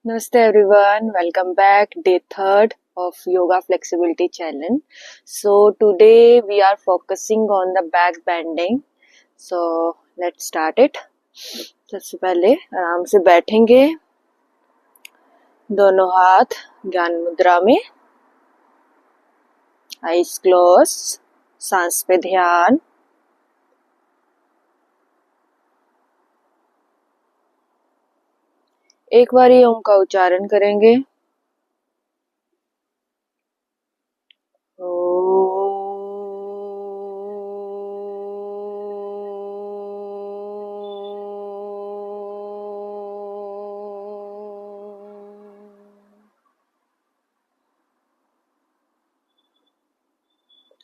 Namaste everyone, welcome back. Day third of Yoga Flexibility Challenge. So today we are focusing on the back bending. So let's start it. सबसे पहले आराम से बैठेंगे, दोनों हाथ ज्ञान मुद्रा में, आईज क्लोज, सांस पे ध्यान. एक बार ही ओम का उच्चारण करेंगे.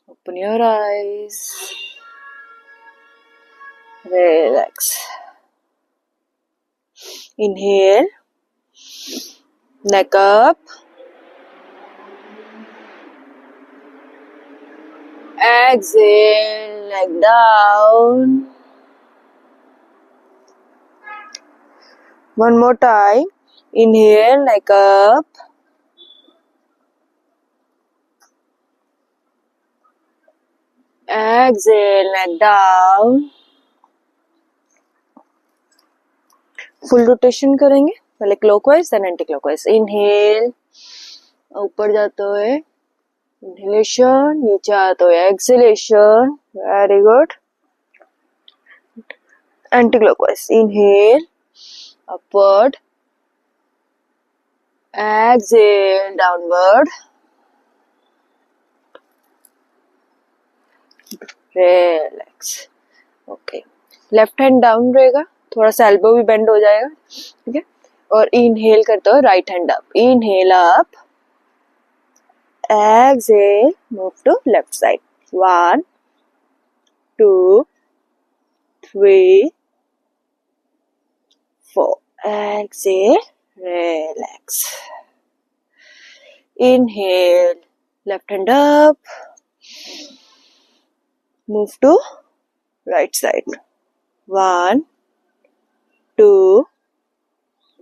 Open your eyes. Relax. Inhale. Neck up. Exhale, neck down. One more time. Inhale, neck up. Exhale, neck down. Full rotation करेंगे. पहले clockwise then anti clockwise. Inhale, ऊपर जाते हुए इनहेलेशन, नीचे आते हुए exhalation. Very good. Anti clockwise. Inhale, upward, exhale, downward. Relax. Okay, left hand down रहेगा, थोड़ा सा एल्बो भी बेंड हो जाएगा. ठीक है. और इनहेल करते हो right hand up. Inhale up, exhale, move to left side. 1, 2, 3, 4. Exhale, relax. Inhale, left hand up, move to right side. 1, 2,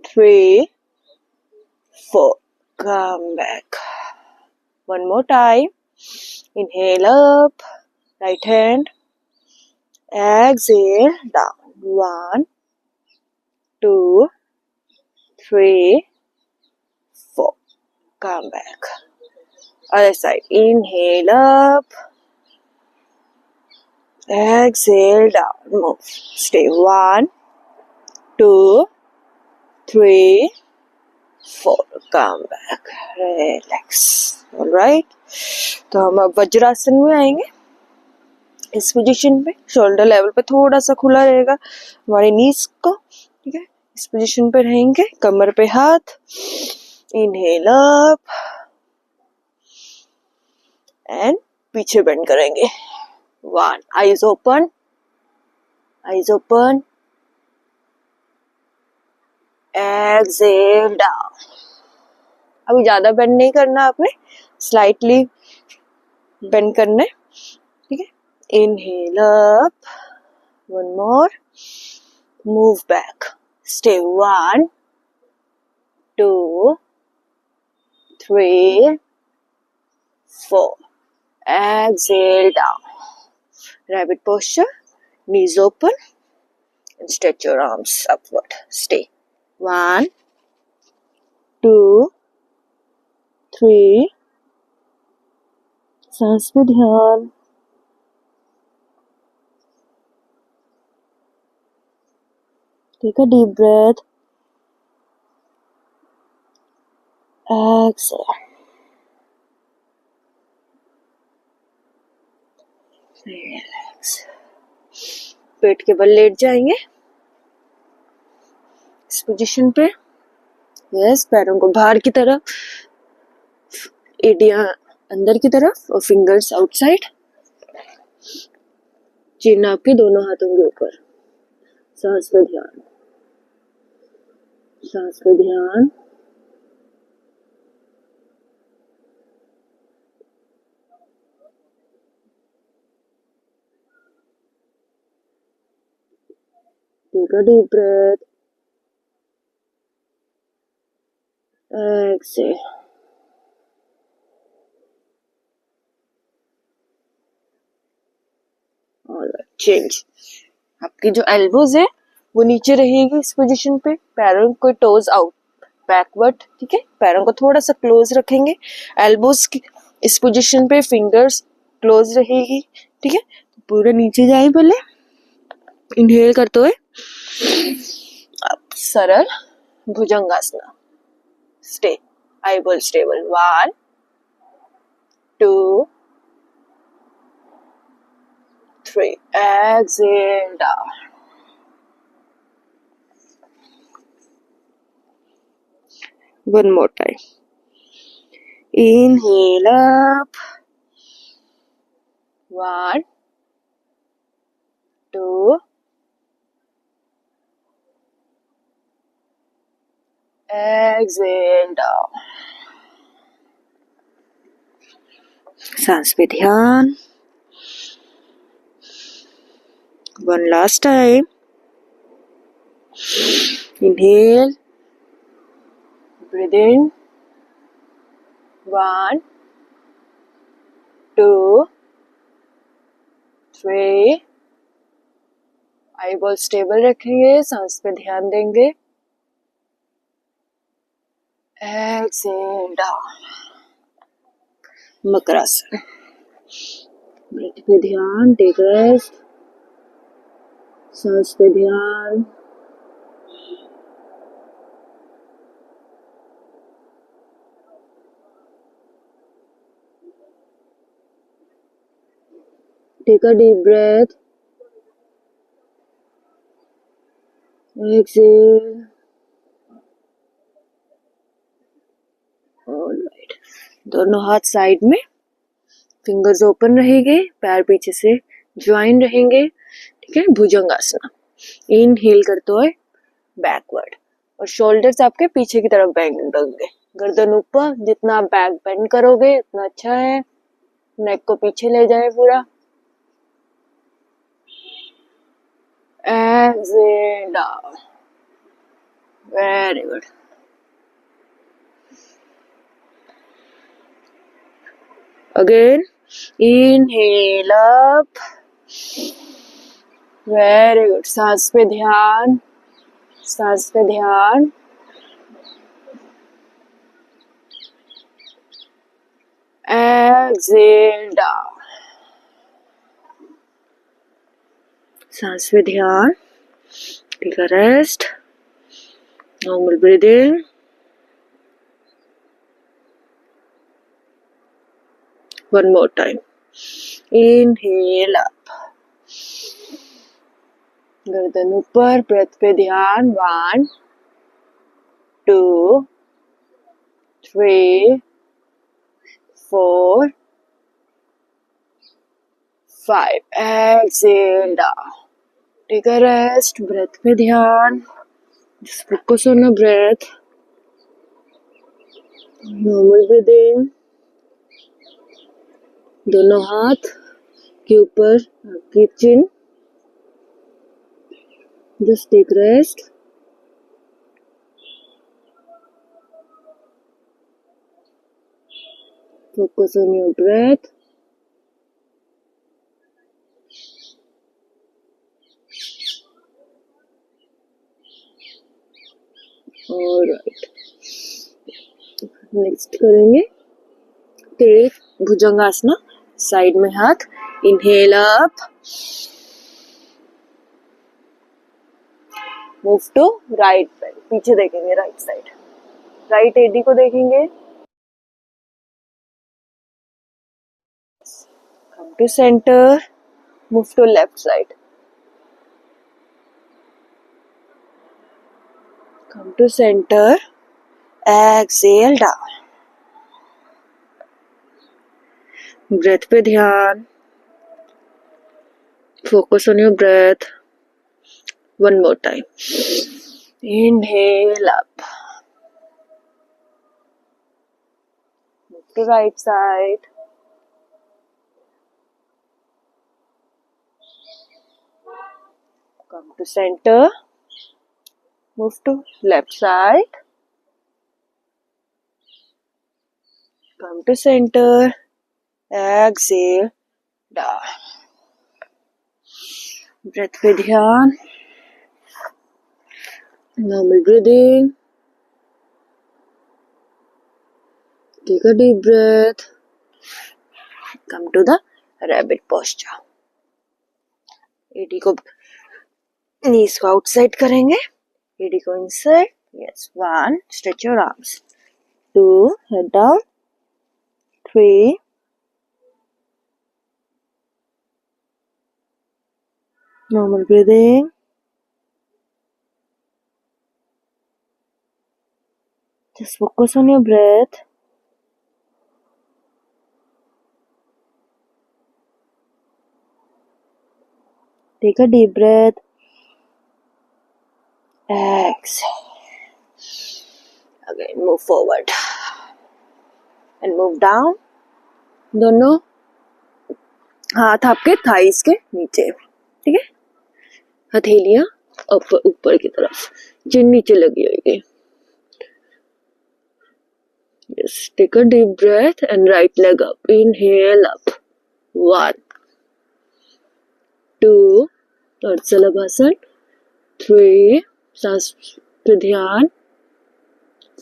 3, 4. Come back. One more time. Inhale up, right hand. Exhale, down. 1, 2, 3, 4. Come back. Other side. Inhale up. Exhale, down. Move. Stay. 1, 2, 3, 4. Come back. Relax. Alright. तो हम अब वज्रासन में आएंगे. इस position पे shoulder level पे थोड़ा सा खुला रहेगा हमारे नीज को. ठीक है. इस पोजीशन पे रहेंगे, कमर पे हाथ. इनहेल अप एंड पीछे बेंड करेंगे. 1, eyes open, eyes open. Exhale, down. अभी ज्यादा बेंड नहीं करना आपने, स्लाइटली बेंड करना है. ठीक है. Inhale up, one more, move back. Stay. 1, 2, 3, 4. Exhale, down. Rabbit posture, knees open and stretch your arms upward. Stay. 1, 2, 3. सांस पे ध्यान. Take a deep breath. Exhale. Relax. पेट के बल लेट जाएंगे इस पोजीशन पे. यस, पैरों को बाहर की तरफ, एडियां अंदर की तरफ और फिंगर्स आउटसाइड. चिन आपके दोनों हाथों के ऊपर. सांस पे ध्यान, सांस पे ध्यान. Take a deep breath. exhale. Alright, change. आपकी जो एल्बोज है वो नीचे रहेगी इस पोजीशन पे, पैरों को टोज आउट बैकवर्ड, ठीक है। पैरों को थोड़ा सा क्लोज रखेंगे, एल्बोज की इस पोजीशन पे, फिंगर्स क्लोज रहेगी, ठीक है। पूरे नीचे जाए पहले, इनहेल करते हुए अब सरल Bhujangasana, stay eyeball stable, 1 2 3, exhale down. One more time. Inhale up. 1 2, exhale down. सांस पे ध्यान. One last time. Inhale. Breathe in. 1 2 3. Eyeball stable रखेंगे, सांस पे ध्यान देंगे. Exhale down. मकरासन. ब्रेथ पे ध्यान, टेक रेस्ट. सांस पे ध्यान. Take a deep breath. Exhale. Alright. दोनों हाथ साइड में, फिंगर्स ओपन रहेंगे, पैर पीछे से ज्वाइन रहेंगे, ठीक है। भुजंगासना. इनहेल करते हुए बैकवर्ड और शोल्डर्स आपके पीछे की तरफ बेंड होंगे, गर्दन ऊपर. जितना आप बैक बेंड करोगे उतना अच्छा है. नेक को पीछे ले जाए पूरा. Exhale down. Very good. Again, inhale up. Very good. सांस पे ध्यान, सांस पे ध्यान. Exhale down. सांस पे ध्यान. Take a rest. Normal breathing. One more time. Inhale up. गर्दन ऊपर, ब्रेथ पे ध्यान. 1 2 3 4 5. Exhale down. Take a rest. Breath पे ध्यान. Just focus on your breath. Normal breathing. दोनों हाथ के ऊपर आपकी chin. Just take rest. Focus on your breath. Alright. Next करेंगे त्रिकोण भुजंगासना. साइड में हाथ. Inhale up. Move to right side. पीछे देखेंगे, राइट साइड. राइट एडी को देखेंगे. Come to centre. Move to left side. Come to centre. Exhale down. Breath पे ध्यान. Focus on your breath. One more time. Inhale up. Move to right side. Come to center. Move to left side. Come to center. Exhale down. Breath पे ध्यान. Normal breathing. Take a deep breath. Come to the rabbit posture. एडी को knees को outside करेंगे. एडी को inside. Yes. 1. Stretch your arms. 2. Head down. 3. Normal breathing. Just focus on your breath. Take a deep breath. Exhale. Again, move forward. And move down. दोनों हाथ आपके thighs के नीचे. ठीक है. हथेलियां ऊपर की तरफ. जिन नीचे लगी होगी. Yes, take a deep breath and right leg up. Inhale up. 1, 2, Ardsalabhasan. 3, सांस पे ध्यान.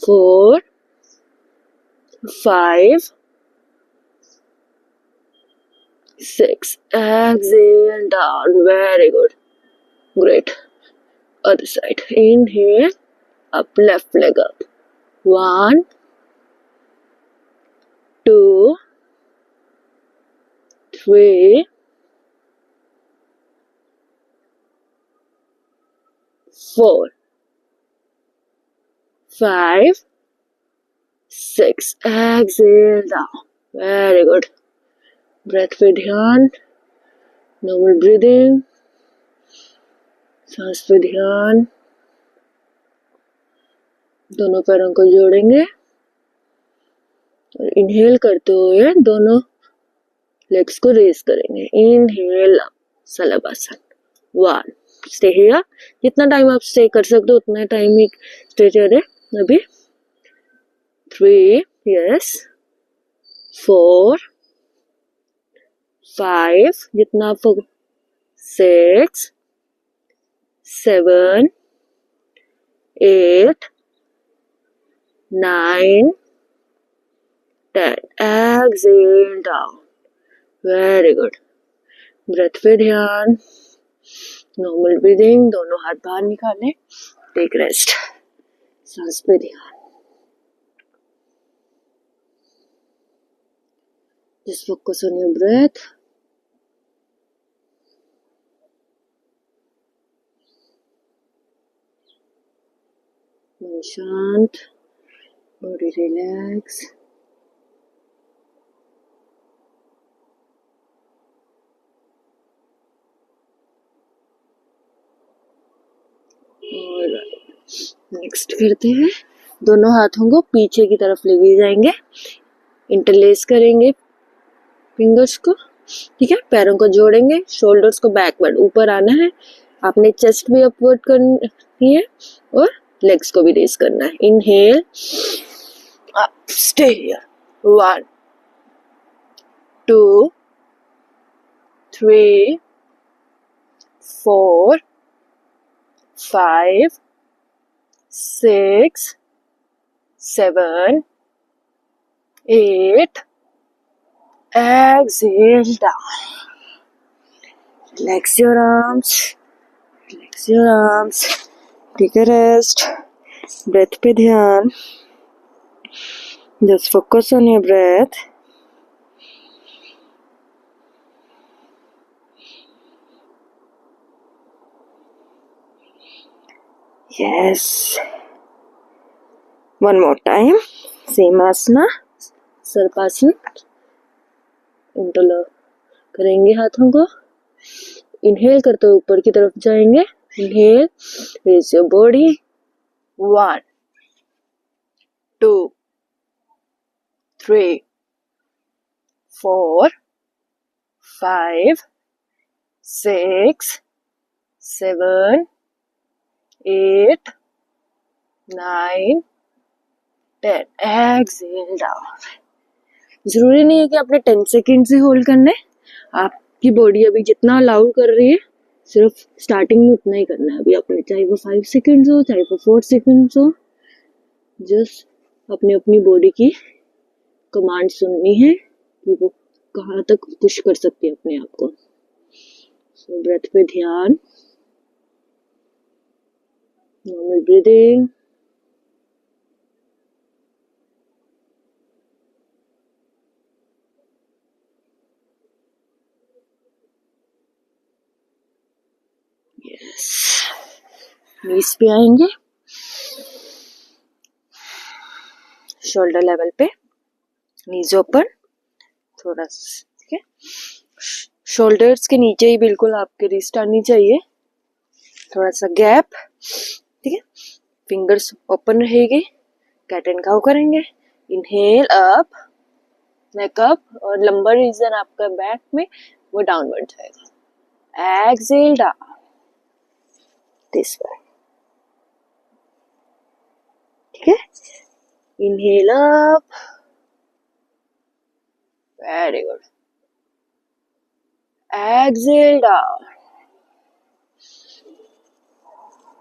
4, 5, 6. Exhale down. Very good. Great. Other side. Inhale up. Left leg up. 1, 2, 3, 4, 5, 6. Exhale down. Very good. Breath पे ध्यान. Normal breathing. सांस पे ध्यान. दोनों पैरों को जोड़ेंगे और इनहेल करते हुए दोनों लेग्स को रेज करेंगे. Inhale up. Shalabhasana. 1. Stay here. जितना टाइम आप स्टे कर सकते हो उतना टाइम ही स्टे करें. अभी 3. यस. 4, 5. जितना आप 6, 7, 8, 9, 10. Exhale down. Very good. Breath पे ध्यान. Normal breathing. दोनों हाथ बाहर निकालें. Take rest. सांस पे ध्यान. Just focus on your breath. Mind शांत. Body relax. नेक्स्ट करते हैं. दोनों हाथों को पीछे की तरफ लेके जाएंगे. इंटरलेस करेंगे फिंगर्स को. ठीक है. पैरों को जोड़ेंगे. शोल्डर्स को बैकवर्ड ऊपर आना है. आपने चेस्ट भी अपवर्ड करनी है और लेग्स को भी रेज करना है. Inhale up. Stay here. 1, 2, 3, 4, 5, 6, 7, 8. Exhale down. Relax your arms. Relax your arms. Take a rest. Breath पे ध्यान. Just focus on your breath. Yes. One more time. Same asana. Sarpasana. Interlock करेंगे हाथों को. इनहेल करते हुए ऊपर की तरफ जाएंगे. Inhale. Raise your body. 1, 2, 3, 4, 5, 6, 7, 8, 9, 10. Exhale down. जरूरी नहीं है कि आपने 10 सेकेंड से होल्ड करना है, आपकी बॉडी अभी जितना अलाउ कर रही है सिर्फ स्टार्टिंग में उतना ही करना है अभी आपने, चाहे वो 5 सेकेंड्स हो चाहे वो 4 सेकेंड्स हो, जस्ट अपने अपनी बॉडी की कमांड सुननी है कि वो कहाँ तक पुश कर सकती है अपने आप को। सो ब्रेथ पे ध्यान, नॉर्मल ब्रीदिंग, नीज पे आएंगे, शोल्डर लेवल पे, नीज ओपन, थोड़ा ठीक है, शोल्डर्स के नीचे ही बिल्कुल आपके रिस्ट आनी चाहिए, थोड़ा सा गैप, ठीक है, फिंगर्स ओपन रहेगी, कैट एंड काउ करेंगे, इनहेल अप, नेक अप, और लंबर रीजन आपका बैक में वो डाउनवर्ड जाएगा, एक्सहेल डाउन, दिस वे, ठीक है, inhale up, very good, exhale down,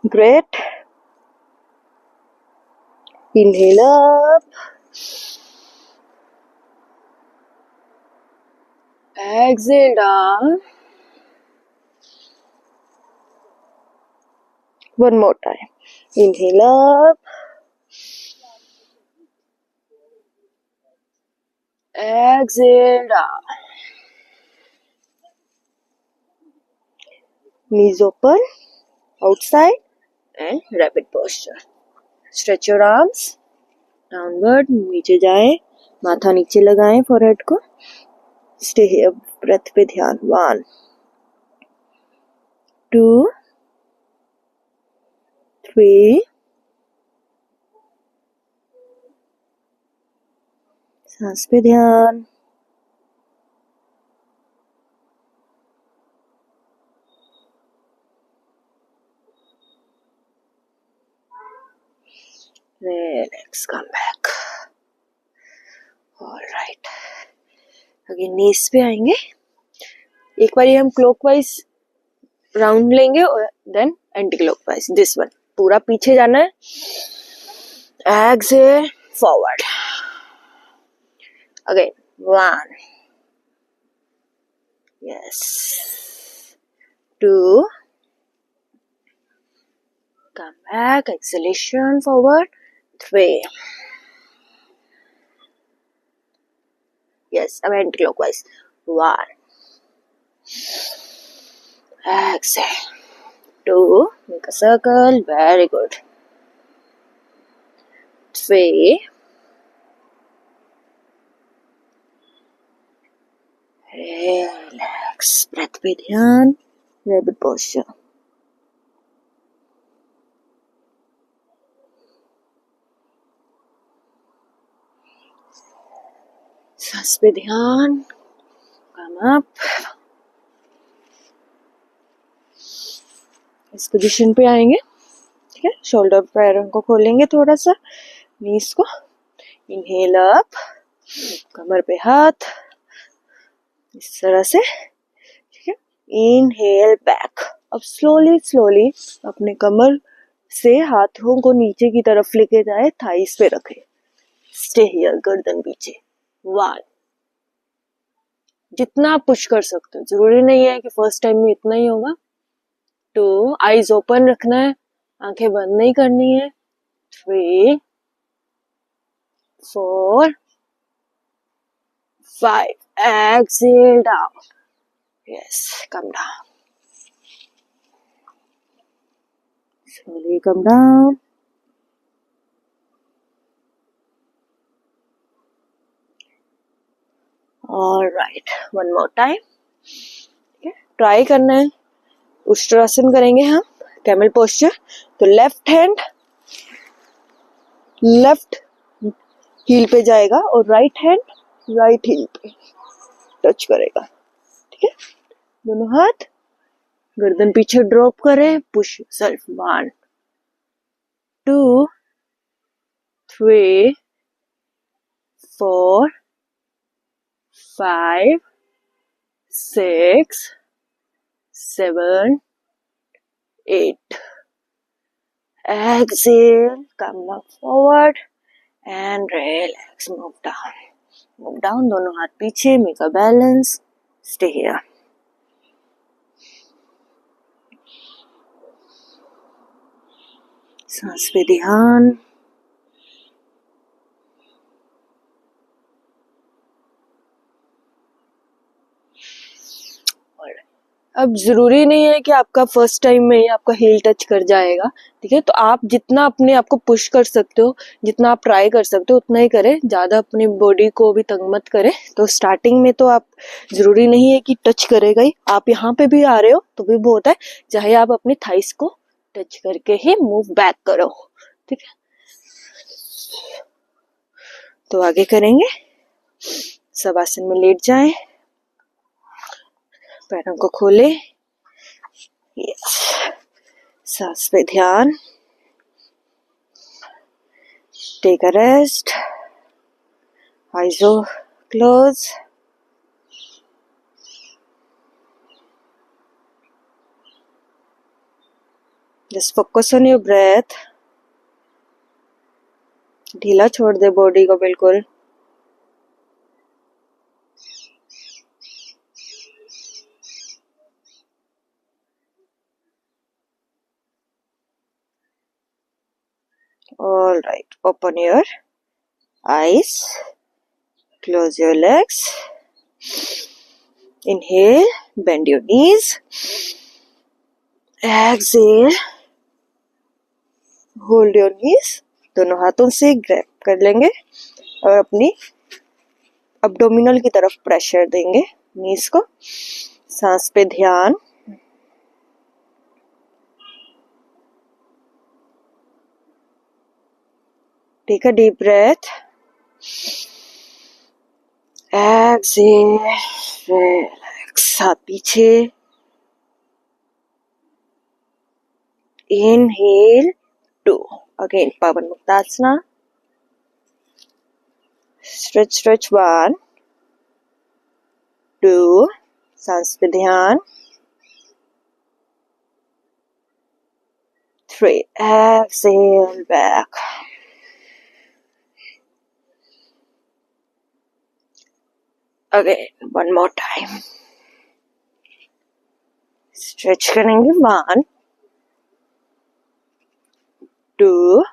great, inhale up, exhale down, one more time, inhale up, exhale down, knees open, outside, and rapid posture, stretch your arms, downward, नीचे जाएं, माथा नीचे लगाएं forehead को, stay here, breath पे ध्यान, 1 2 3, सांस पे ध्यान, 4 relax, come back, all right, again knees पे आएंगे, एक बार हम क्लॉकवाइज राउंड लेंगे और then anti clockwise, this one पूरा पीछे जाना है, exhale forward, again 1, yes, 2, come back, exhalation forward, 3, yes, अब anti clockwise, 1, exhale, 2, make a circle, very good, 3, relax, breath पे ध्यान, rabbit posture, सांस पे ध्यान, come up, इस पोजीशन पे आएंगे, ठीक है, शोल्डर पैरों को खोलेंगे थोड़ा सा, नीज को, इनहेल अप, कमर पे हाथ, इस तरह से, ठीक है, इनहेल बैक, अब स्लोली स्लोली अपने कमर से हाथों को नीचे की तरफ लेके जाए, थाइस पे रखे, स्टे हियर, गर्दन पीछे, 1, जितना आप पुश कर सकते हो, जरूरी नहीं है कि फर्स्ट टाइम में इतना ही होगा, 2, आईज ओपन रखना है, आंखें बंद नहीं करनी है, 3, 4, 5, exhale down, yes, come down, slowly come down, all right, one more time, try करना है, उष्ट्रासन करेंगे हम, कैमल पोस्चर, तो लेफ्ट हैंड लेफ्ट हील पे जाएगा और राइट हैंड राइट हील पे टच करेगा, ठीक है, दोनों हाथ गर्दन पीछे ड्रॉप करें, push self, 1 2 3 4 5, 6, 7, 8. Exhale, come back forward and relax. Move down. Move down. दोनों हाथ पीछे. Make a balance. Stay here. सांस पे ध्यान. अब जरूरी नहीं है कि आपका फर्स्ट टाइम में ही आपका हील टच कर जाएगा, ठीक है। तो आप जितना अपने आप को पुश कर सकते हो, जितना आप ट्राई कर सकते हो उतना ही करें, ज्यादा अपनी बॉडी को भी तंग मत करें। तो स्टार्टिंग में तो आप जरूरी नहीं है कि टच करेगा ही, आप यहाँ पे भी आ रहे हो तो भी बहुत है, चाहे आप अपने थाइस को टच करके ही मूव बैक करो, ठीक है। तो आगे करेंगे, सब आसन में लेट जाएं, पैरों को खोले, यस, सांस पे ध्यान, take a rest, eyes close, just focus on your breath, ढीला छोड़ दे बॉडी को बिल्कुल। All right, open your eyes, close your legs, inhale, bend your knees, exhale, hold your knees, दोनों हाथों से ग्रैब कर लेंगे और अपनी अब्डोमिनल की तरफ प्रेशर देंगे नीज को। सांस पे ध्यान, take a deep breath, exhale, relax, हाथ पीछे, inhale 2, again Pawanmuktasana, stretch 1, 2, सांस पे ध्यान, 3, exhale back, again one more time, stretch करेंगे, 1, 2,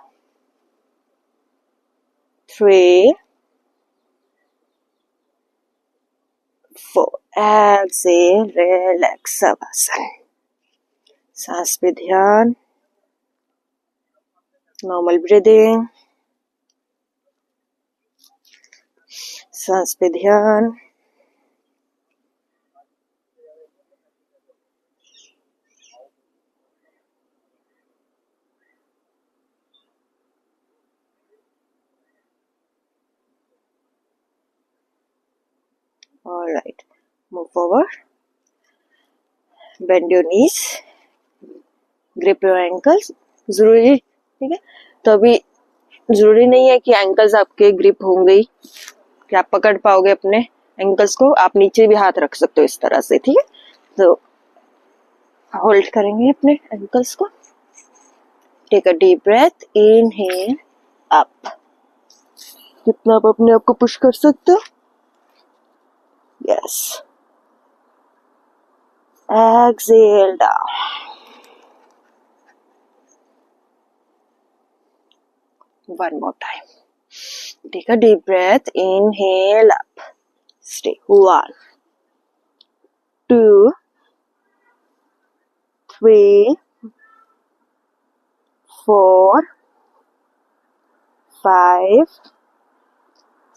3, 4, exhale, relax, savasana, सांस पे ध्यान, नॉर्मल ब्रीदिंग, सांस पे ध्यान, all right, move forward, bend your knees, grip your ankles, जरूरी, ठीक है। तो अभी जरूरी नहीं है कि एंकल्स आपके ग्रिप होंगे ही, कि आप पकड़ पाओगे अपने एंकल्स को, आप नीचे भी हाथ रख सकते हो इस तरह से, ठीक है। तो होल्ड करेंगे अपने एंकल्स को, take a deep breath, inhale up, जितना आप अपने आप को पुश कर सकते हो, yes, exhale down, one more time, take a deep breath, inhale up, stay, 1, 2, 3, 4, 5,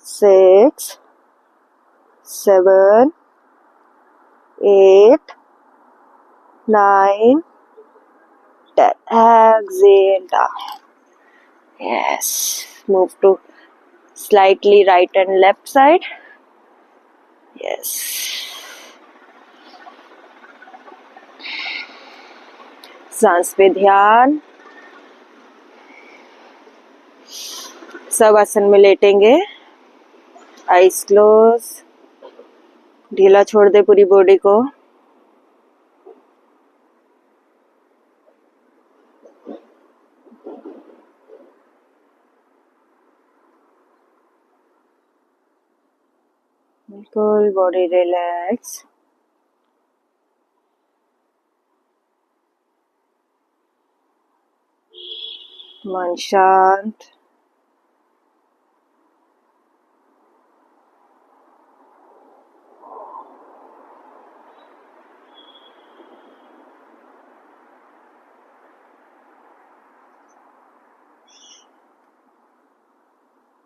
6, 7, 8, 9, 10, exhale down, yes, move to slightly right and left side, yes, सांस पे ध्यान, सब आसन में लेटेंगे, आईज क्लोज, ढीला छोड़ दे पूरी बॉडी को। बिल्कुल बॉडी रिलैक्स। मन शांत।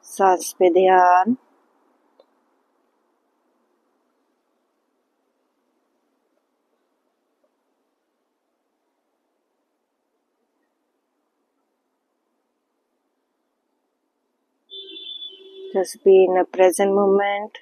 सांस पे ध्यान। Just be in a present moment.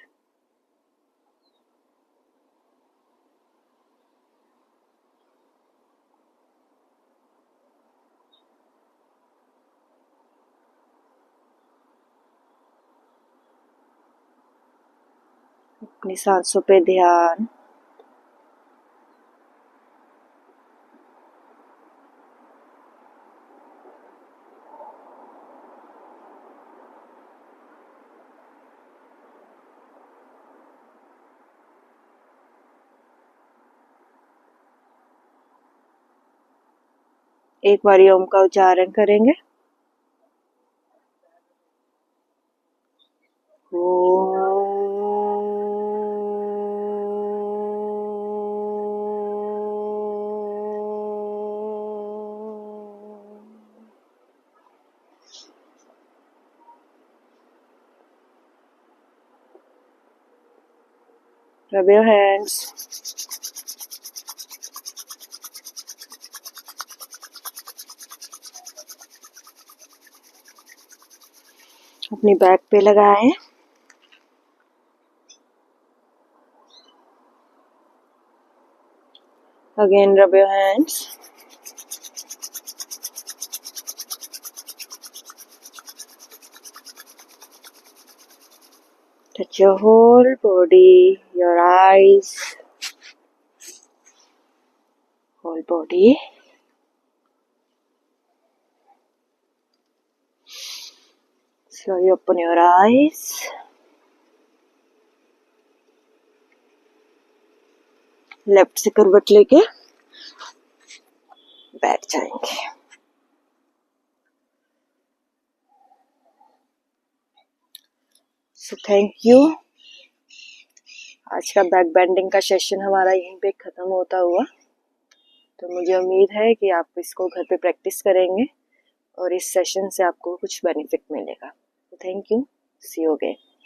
अपनी सांसों पे ध्यान। एक बारी ओम का उच्चारण करेंगे। Rub your hands. अपनी बैक पे लगाएं। Again rub your hands. Touch your whole body, your eyes, whole body. Slowly open your eyes. Left से करवट लेके बैठ जाएंगे। So thank you. आज का बैक बेंडिंग का सेशन हमारा यहीं पे ख़त्म होता हुआ। तो मुझे उम्मीद है कि आप इसको घर पे प्रैक्टिस करेंगे और इस सेशन से आपको कुछ बेनिफिट मिलेगा। Thank you. See you again.